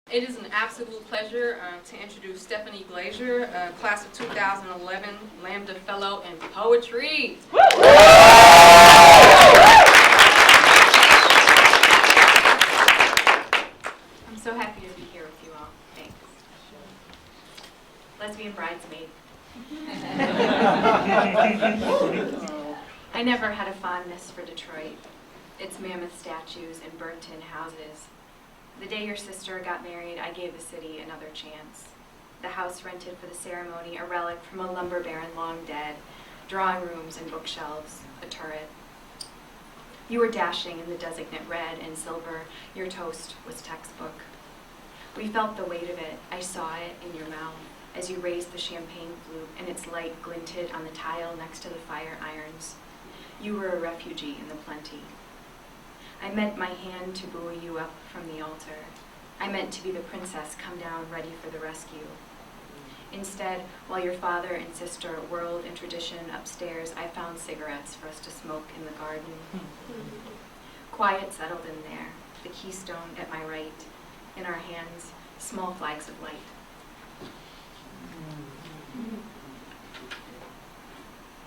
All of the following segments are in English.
It is an absolute pleasure to introduce Stephanie Glazier, class of 2011 Lambda Fellow in Poetry. I'm so happy to be here with you all. Thanks. Lesbian bridesmaid. I never had a fondness for Detroit, its mammoth statues and burnt-in houses. The day your sister got married, I gave the city another chance. The house rented for the ceremony, a relic from a lumber baron long dead, drawing rooms and bookshelves, a turret. You were dashing in the designate red and silver. Your toast was textbook. We felt the weight of it. I saw it in your mouth as you raised the champagne flute and its light glinted on the tile next to the fire irons. You were a refugee in the plenty. I meant my hand to buoy you up from the altar. I meant to be the princess come down ready for the rescue. Instead, while your father and sister whirled in tradition upstairs, I found cigarettes for us to smoke in the garden. Quiet settled in there, the keystone at my right. In our hands, small flags of light.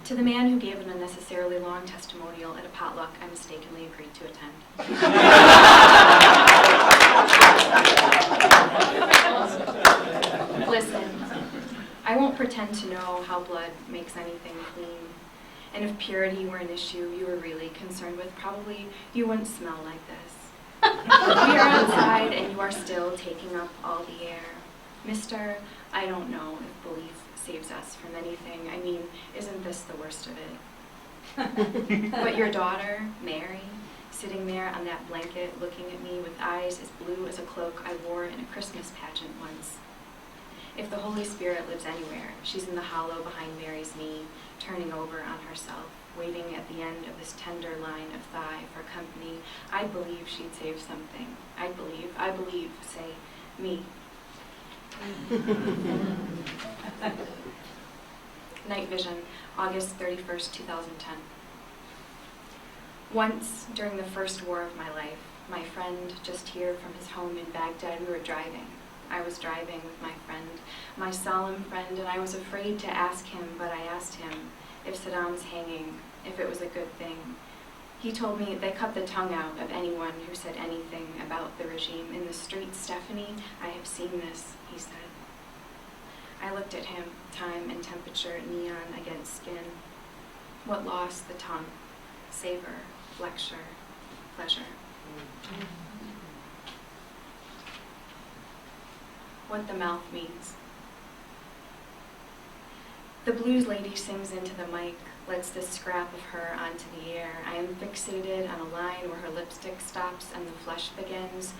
To the man who gave an unnecessarily long testimonial at a potluck I mistakenly agreed to attend. Listen, I won't pretend to know how blood makes anything clean. And if purity were an issue you were really concerned with, probably you wouldn't smell like this. We are outside and you are still taking up all the air. Mister, I don't know if belief saves us from anything. I mean, isn't this the worst of it? But your daughter, Mary, sitting there on that blanket looking at me with eyes as blue as a cloak I wore in a Christmas pageant once. If the Holy Spirit lives anywhere, she's in the hollow behind Mary's knee, turning over on herself, waiting at the end of this tender line of thigh for company. I believe she'd save something. I believe, say, me. Night Vision, August 31st, 2010. Once, during the first war of my life, my friend just here from his home in Baghdad, we were driving. I was driving with my friend, my solemn friend, and I was afraid to ask him, but I asked him if Saddam's hanging, if it was a good thing. He told me they cut the tongue out of anyone who said anything about the regime. In the streets, Stephanie, I have seen this, he said. I looked at him, time and temperature, neon against skin. What lost the tongue? Savor, lecture, pleasure. What the mouth means. The blues lady sings into the mic, lets this scrap of her onto the air. I am fixated on a line where her lipstick stops and the flesh begins.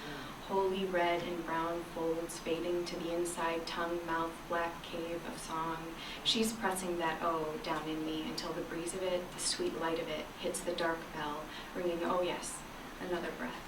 Holy red and brown folds fading to the inside tongue, mouth, black cave of song. She's pressing that O down in me until the breeze of it, the sweet light of it, hits the dark bell, ringing, oh yes, another breath.